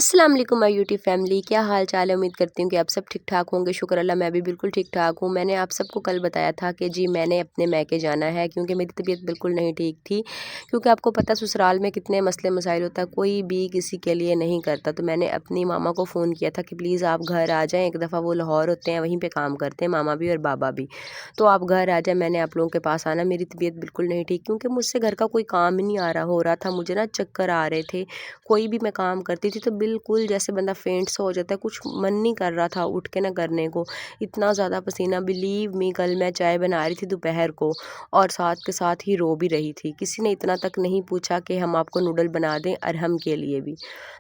अस्सलाम वालेकुम my YouTube family, क्या हाल चाल है। उम्मीद करती हूँ कि आप सब ठीक ठाक होंगे। शुक्र अल्लाह, मैं भी बिल्कुल ठीक ठाक हूँ। मैंने आप सबको कल बताया था कि जी मैंने अपने मैके जाना है क्योंकि मेरी तबीयत बिल्कुल नहीं ठीक थी। क्योंकि आपको पता ससुराल में कितने मसले मसाइल होता है, कोई भी किसी के लिए नहीं करता। तो मैंने अपनी मामा को फ़ोन किया था कि प्लीज़ आप घर आ जाएँ। एक दफ़ा वो लाहौर होते हैं, वहीं पर काम करते हैं मामा भी और बाबा भी। तो आप घर आ जाएँ, मैंने आप लोगों के पास आना। मेरी तबीयत बिल्कुल नहीं ठीक क्योंकि मुझसे घर का कोई काम ही नहीं हो रहा था। मुझे ना चक्कर आ रहे थे। कोई भी मैं काम करती थी तो बिल्कुल जैसे बंदा फेंट सा हो जाता है, कुछ मन नहीं कर रहा था उठ के ना करने को। इतना ज़्यादा पसीना, बिलीव मी, कल मैं चाय बना रही थी दोपहर को और साथ के साथ ही रो भी रही थी। किसी ने इतना तक नहीं पूछा कि हम आपको नूडल बना दें अरहम के लिए भी।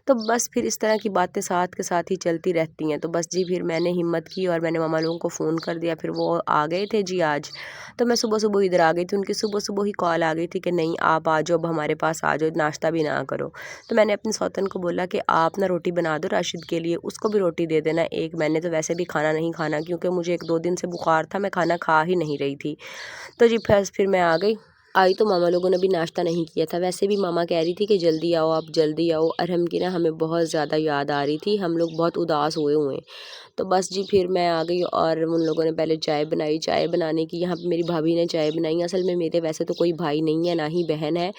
तो बस फिर इस तरह की बातें साथ के साथ ही चलती रहती हैं। तो बस जी फिर मैंने हिम्मत की और मैंने मामा लोगों को फ़ोन कर दिया। फिर वो आ गए थे जी आज। तो मैं सुबह सुबह इधर आ गई थी। उनकी सुबह सुबह ही कॉल आ गई थी कि नहीं आप आ जाओ, अब हमारे पास आ जाओ, नाश्ता भी ना करो। तो मैंने अपनी सौतन को बोला कि आप ना रोटी बना दो राशिद के लिए, उसको भी रोटी दे देना एक। मैंने तो वैसे भी खाना नहीं खाना क्योंकि मुझे 1-2 दिन से बुखार था, मैं खाना खा ही नहीं रही थी। तो जी फिर मैं आ गई। आई तो मामा लोगों ने भी नाश्ता नहीं किया था। वैसे भी मामा कह रही थी कि जल्दी आओ, आप जल्दी आओ। अरहम की ना हमें बहुत ज़्यादा याद आ रही थी, हम लोग बहुत उदास हुए हुए हैं। तो बस जी फिर मैं आ गई और उन लोगों ने पहले चाय बनाई। चाय बनाने की यहाँ पे मेरी भाभी ने चाय बनाई। असल में मेरे वैसे तो कोई भाई नहीं है, ना ही बहन है।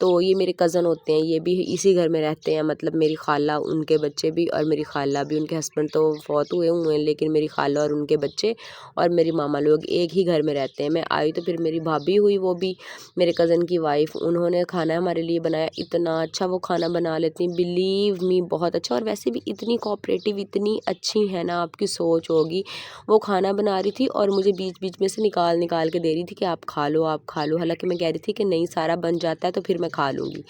तो ये मेरे कज़न होते हैं, ये भी इसी घर में रहते हैं। मतलब मेरी खाला, उनके बच्चे भी और मेरी खाला भी। उनके हस्बैंड तो फौत हुए हुए हैं, लेकिन मेरी खाला और उनके बच्चे और मेरी मामा लोग एक ही घर में रहते हैं। मैं आई तो फिर मेरी भाभी हुई, वो भी मेरे कज़न की वाइफ़। उन्होंने खाना हमारे लिए बनाया। इतना अच्छा वो खाना बना लेती हैं, बिलीव मी, बहुत अच्छा। और वैसे भी इतनी कोऑपरेटिव, इतनी अच्छी है ना, आपकी सोच होगी। वो खाना बना रही थी और मुझे बीच बीच में से निकाल निकाल के दे रही थी कि आप खा लो, आप खा लो। हालांकि मैं कह रही थी कि नहीं, सारा बन जाता है तो फिर मैं खा लूँगी,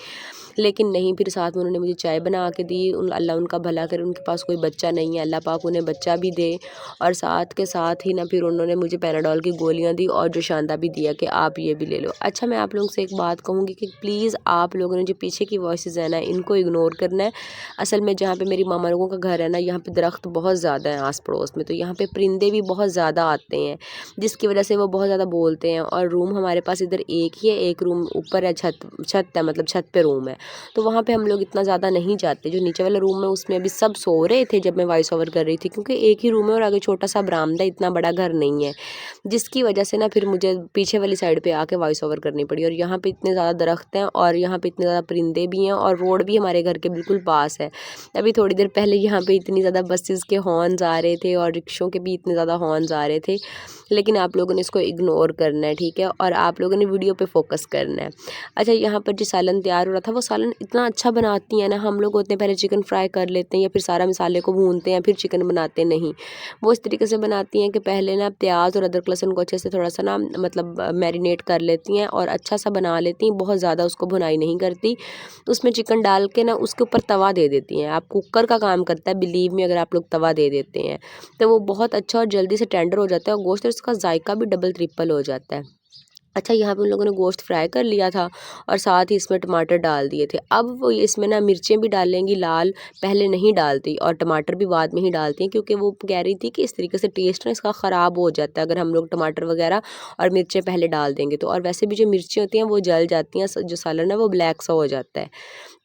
लेकिन नहीं। फिर साथ में उन्होंने मुझे चाय बना के दी। अल्लाह उनका भला करे, उनके पास कोई बच्चा नहीं है, अल्लाह पाक उन्हें बच्चा भी दे। और साथ के साथ ही ना फिर उन्होंने मुझे पैनाडोल की गोलियां दी और जोशांदा भी दिया कि आप ये भी ले लो। अच्छा, मैं आप लोगों से एक बात कहूँगी कि प्लीज़ आप लोगों ने जो पीछे की वॉइसेस है ना, इनको इग्नोर करना है। असल में जहाँ पे मेरी मामा लोगों का घर है ना, यहाँ पे दरख्त बहुत ज़्यादा है आस पड़ोस में, तो यहाँ पे परिंदे भी बहुत ज़्यादा आते हैं, जिसकी वजह से वो बहुत ज़्यादा बोलते हैं। और रूम हमारे पास इधर एक ही है, एक रूम ऊपर है, छत छत है, मतलब छत पे रूम है। तो वहाँ पे हम लोग इतना ज़्यादा नहीं जाते। जो नीचे वाला रूम है उसमें अभी सब सो रहे थे जब मैं वॉइस ओवर कर रही थी, क्योंकि एक ही रूम है और आगे छोटा सा बरामदा, इतना बड़ा घर नहीं है, जिसकी वजह से ना फिर मुझे पीछे वाली साइड पे आके वॉइस ओवर करनी पड़ी। और यहाँ पे इतने ज़्यादा दरख्त हैं और यहाँ पे इतने ज़्यादा परिंदे भी हैं और रोड भी हमारे घर के बिल्कुल पास है। अभी थोड़ी देर पहले यहाँ पे इतनी ज़्यादा बसेस के हॉर्न्स आ रहे थे और रिक्शों के भी इतने ज़्यादा हॉर्न्स आ रहे थे, लेकिन आप लोगों ने इसको इग्नोर करना है, ठीक है, और आप लोगों ने वीडियो पे फोकस करना है। अच्छा, यहाँ पर जो सालन तैयार हो रहा था, वो सालन इतना अच्छा बनाती हैं ना। हम लोग होते हैं पहले चिकन फ्राई कर लेते हैं या फिर सारा मसाले को भूनते हैं फिर चिकन बनाते हैं, नहीं, वो इस तरीके से बनाती हैं कि पहले ना प्याज और अदरक लहसुन को अच्छे से थोड़ा सा ना मतलब मैरिनेट कर लेती हैं और अच्छा सा बना लेती हैं। बहुत ज़्यादा उसको भुनाई नहीं करती। उसमें चिकन डाल के ना उसके ऊपर तवा दे देती हैं। आप कुकर का काम करता है, बिलीव मी, अगर आप लोग तवा दे देते हैं तो वो बहुत अच्छा और जल्दी से टेंडर हो जाता है और गोश्त, और उसका जायका भी डबल ट्रिपल हो जाता है। अच्छा, यहाँ पे उन लोगों ने गोश्त फ्राई कर लिया था और साथ ही इसमें टमाटर डाल दिए थे। अब वो इसमें ना मिर्चें भी डालेंगी लाल, पहले नहीं डालती, और टमाटर भी बाद में ही डालती हैं क्योंकि वो कह रही थी कि इस तरीके से टेस्ट ना इसका ख़राब हो जाता है अगर हम लोग टमाटर वगैरह और मिर्चें पहले डाल देंगे तो। और वैसे भी जो मिर्चें होती हैं वो जल जाती हैं, जो सालन है वो ब्लैक सा हो जाता है।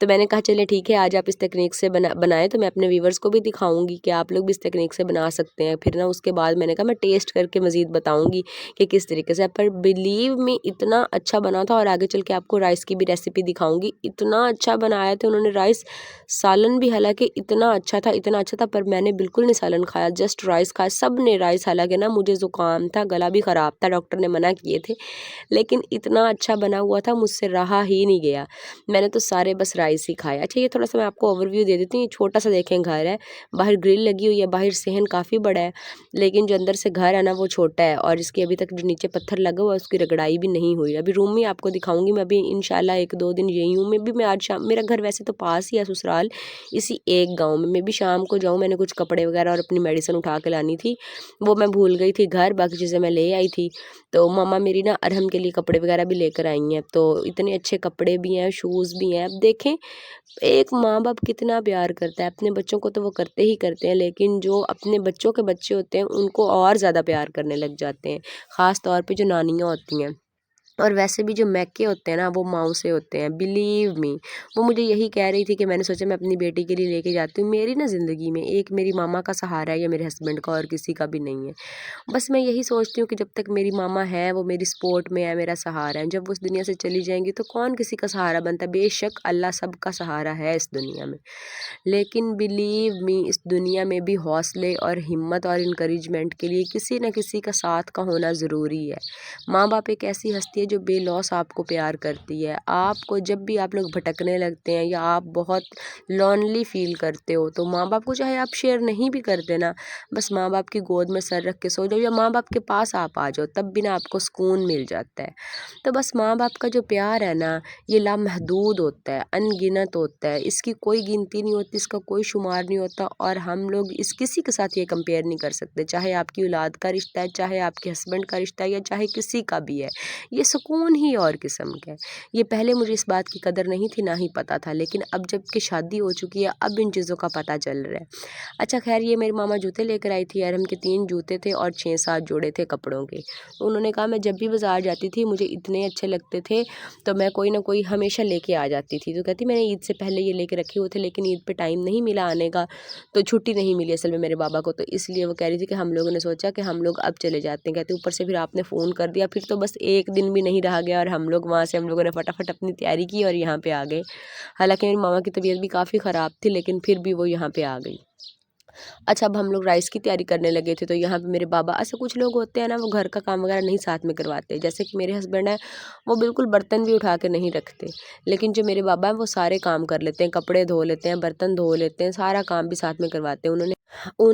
तो मैंने कहा चलिए ठीक है, आज आप इस तकनीक से बनाएं तो मैं अपने व्यूवर्स को भी दिखाऊंगी कि आप लोग भी इस तकनीक से बना सकते हैं। फिर ना उसके बाद मैंने कहा मैं टेस्ट करके मज़ीद बताऊंगी कि किस तरीके से। पर बिलीव मी, इतना अच्छा बना था। और आगे चल के आपको राइस की भी रेसिपी दिखाऊंगी। इतना अच्छा बनाया था उन्होंने राइस। सालन भी हालांकि इतना अच्छा था, इतना अच्छा था, पर मैंने बिल्कुल नहीं सालन खाया, जस्ट राइस खाया। सब ने राइस, हालांकि ना मुझे ज़ुकाम था, गला भी ख़राब था, डॉक्टर ने मना किए थे, लेकिन इतना अच्छा बना हुआ था, मुझसे रहा ही नहीं गया। मैंने तो सारे बस राइस ही खाए। अच्छा, ये थोड़ा सा मैं आपको ओवरव्यू दे देती हूँ। ये छोटा सा देखें घर है, बाहर ग्रिल लगी हुई है, बाहर सहन काफ़ी बड़ा है, लेकिन जो अंदर से घर है ना वो छोटा है और इसके अभी तक जो नीचे पत्थर लगा हुआ है उसकी रगड़ाई भी नहीं हुई। अभी रूम में आपको दिखाऊंगी मैं, अभी इंशाल्लाह 1-2 दिन यही हूँ। मैं आज शाम, मेरा घर वैसे तो पास ही है ससुराल, इसी एक गाँव में। मैं भी शाम को जाऊँ, मैंने कुछ कपड़े वगैरह और अपनी मेडिसिन उठा के लानी थी, वो मैं भूल गई थी घर, बाकी चीज़ें मैं ले आई थी। तो मम्मा मेरी ना अरहम के लिए कपड़े वगैरह भी लेकर आई हैं, तो इतने अच्छे कपड़े भी हैं, शूज़ भी हैं। अब देखें, एक माँ बाप कितना प्यार करता है अपने बच्चों को, तो वो करते ही करते हैं, लेकिन जो अपने बच्चों के बच्चे होते हैं उनको और ज़्यादा प्यार करने लग जाते हैं, ख़ास तौर पे जो नानियाँ होती हैं। और वैसे भी जो मैके होते हैं ना वो माँओं से होते हैं, बिलीव मी। वो मुझे यही कह रही थी कि मैंने सोचा मैं अपनी बेटी के लिए लेके जाती हूँ। मेरी ना ज़िंदगी में एक मेरी मामा का सहारा है या मेरे हस्बैंड का, और किसी का भी नहीं है। बस मैं यही सोचती हूँ कि जब तक मेरी मामा है वो मेरी सपोर्ट में है, मेरा सहारा है। जब वो इस दुनिया से चली जाएँगी तो कौन किसी का सहारा बनता है? बेशक अल्लाह सबका सहारा है इस दुनिया में। लेकिन बिलीव मी, इस दुनिया में भी हौसले और हिम्मत और इनकरेजमेंट के लिए किसी न किसी का साथ का होना ज़रूरी है। माँ बाप एक ऐसी हस्ती है जो बेलौस आपको प्यार करती है। आपको जब भी आप लोग भटकने लगते हैं या आप बहुत लोनली फील करते हो तो माँ बाप को चाहे आप शेयर नहीं भी करते ना, बस माँ बाप की गोद में सर रख के सो जाओ या माँ बाप के पास आप आ जाओ, तब भी ना आपको सुकून मिल जाता है। तो बस माँ बाप का जो प्यार है ना, ये लामहदूद होता है, अनगिनत होता है, इसकी कोई गिनती नहीं होती, इसका कोई शुमार नहीं होता, और हम लोग इस किसी के साथ ये कंपेयर नहीं कर सकते। चाहे आपकी औलाद का रिश्ता है, चाहे आपके हस्बैंड का रिश्ता है, या चाहे किसी का भी है, ये सुकून ही और किस्म का है। ये पहले मुझे इस बात की कदर नहीं थी, ना ही पता था, लेकिन अब जब कि शादी हो चुकी है अब इन चीज़ों का पता चल रहा है। अच्छा खैर, ये मेरी मामा जूते लेकर आई थी, अरहम के 3 जूते थे और 6-7 जोड़े थे कपड़ों के। तो उन्होंने कहा मैं जब भी बाज़ार जाती थी मुझे इतने अच्छे लगते थे, तो मैं कोई ना कोई हमेशा लेके आ जाती थी। तो कहती मैंने ईद से पहले ये लेके रखे हुए थे, लेकिन ईद पे टाइम नहीं मिला आने का, तो छुट्टी नहीं मिली असल में मेरे बाबा को, तो इसलिए वो कह रही थी कि हम लोगों ने सोचा कि हम लोग अब चले जाते हैं। कहती ऊपर से फिर आपने फ़ोन कर दिया, फिर तो बस 1 दिन भी नहीं रहा गया और हम लोग वहाँ से हम लोगों ने फटाफट अपनी तैयारी की और यहाँ पे आ गए। हालाँकि मेरी मामा की तबीयत भी काफ़ी ख़राब थी, लेकिन फिर भी वो यहाँ पे आ गई। अच्छा, अब हम लोग राइस की तैयारी करने लगे थे, तो यहाँ पे मेरे बाबा, ऐसे कुछ लोग होते हैं ना वो घर का काम वगैरह नहीं साथ में करवाते। जैसे कि मेरे हस्बैंड हैं, वो बिल्कुल बर्तन भी उठा के नहीं रखते, लेकिन जो मेरे बाबा हैं वो सारे काम कर लेते हैं, कपड़े धो लेते हैं, बर्तन धो लेते हैं, सारा काम भी साथ में करवाते हैं।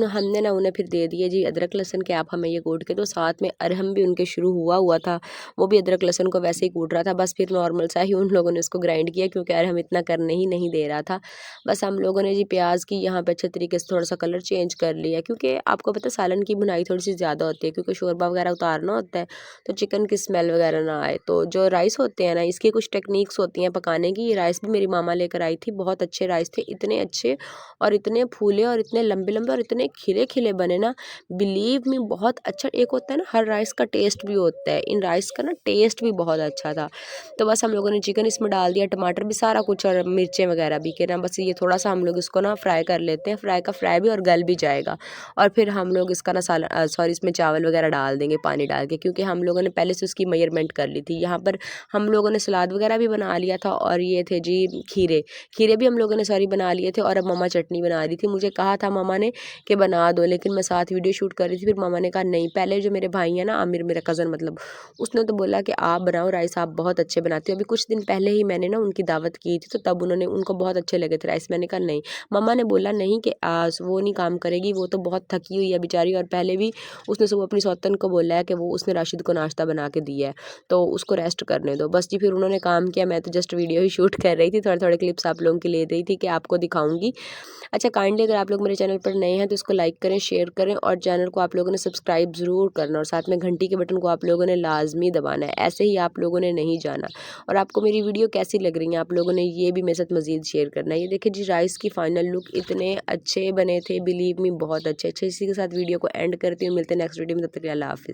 हमने ना उन्हें फिर दे दिए जी अदरक लहसुन के, आप हमें ये कूट के दो। साथ में अरहम भी उनके शुरू हुआ हुआ था, वो भी अदरक लहसुन को वैसे ही कूट रहा था, बस फिर नॉर्मल सा ही उन लोगों ने उसको ग्राइंड किया क्योंकि अरहम इतना करने ही नहीं दे रहा था। बस हम लोगों ने जी प्याज़ की यहाँ पे अच्छे तरीके से थोड़ा सा कलर चेंज कर लिया, क्योंकि आपको पता है सालन की भुनाई थोड़ी सी ज़्यादा होती है, क्योंकि शोरबा वगैरह उतारना होता है तो चिकन की स्मेल वगैरह ना आए। तो जो राइस होते हैं ना, इसकी कुछ टेक्निक्स होती हैं पकाने की। ये राइस भी मेरी मामा लेकर आई थी, बहुत अच्छे राइस थे, इतने अच्छे और इतने फूले और इतने लंबे लंबे और इतने खिले खिले बने ना, बिलीव मी बहुत अच्छा। एक होता है ना हर राइस का टेस्ट भी होता है, इन राइस का ना टेस्ट भी बहुत अच्छा था। तो बस हम लोगों ने चिकन इसमें डाल दिया, टमाटर भी सारा कुछ और मिर्चें वगैरह भी के ना, बस ये थोड़ा सा हम लोग इसको ना फ्राई कर लेते हैं, फ्राई का फ्राई भी और गल भी जाएगा। और फिर हम लोग इसका ना सॉरी इसमें चावल वगैरह डाल देंगे पानी डाल के, क्योंकि हम लोगों ने पहले से उसकी मेजरमेंट कर ली थी। यहाँ पर हम लोगों ने सलाद वगैरह भी बना लिया था, और ये थे जी खीरे, खीरे भी हम लोगों ने सॉरी बना लिए थे। और अब मम्मा चटनी बना रही थी, मुझे कहा था मम्मा ने कि बना दो, लेकिन मैं साथ वीडियो शूट कर रही थी, फिर मम्मा ने कहा नहीं। पहले जो मेरे भाई हैं ना आमिर, मेरा कज़न मतलब, उसने तो बोला कि आप बनाओ राइस, आप बहुत अच्छे बनाते हो। अभी कुछ दिन पहले ही मैंने ना उनकी दावत की थी, तो तब उनको बहुत अच्छे लगे थे राइस। मैंने कहा नहीं, मम्मा ने बोला नहीं कि आज वो नहीं काम करेगी, वो तो बहुत थकी हुई है बेचारी, और पहले भी उसने सुबह अपनी सौतन को बोला है कि वो उसने राशिद को नाश्ता बना के दिया है, तो उसको रेस्ट करने दो। बस जी फिर उन्होंने काम किया, मैं तो जस्ट वीडियो ही शूट कर रही थी, थोड़े थोड़े क्लिप्स आप लोगों के ले रही थी कि आपको दिखाऊंगी। अच्छा काइंडली अगर आप लोग मेरे चैनल पर नए हैं तो इसको लाइक करें, शेयर करें, और चैनल को आप लोगों ने सब्सक्राइब ज़रूर करना, और साथ में घंटी के बटन को आप लोगों ने लाजमी दबाना है, ऐसे ही आप लोगों ने नहीं जाना। और आपको मेरी वीडियो कैसी लग रही है आप लोगों ने ये भी मेरे साथ मज़ीद शेयर करना है। ये देखिए जी राइस की फाइनल लुक, इतने अच्छे बने थे, बिलीव मी बहुत अच्छे अच्छे। इसी के साथ वीडियो को एंड करती हूँ, मिलते हैं नेक्स्ट वीडियो में, तब तक के लिए अल्लाह हाफ़िज़।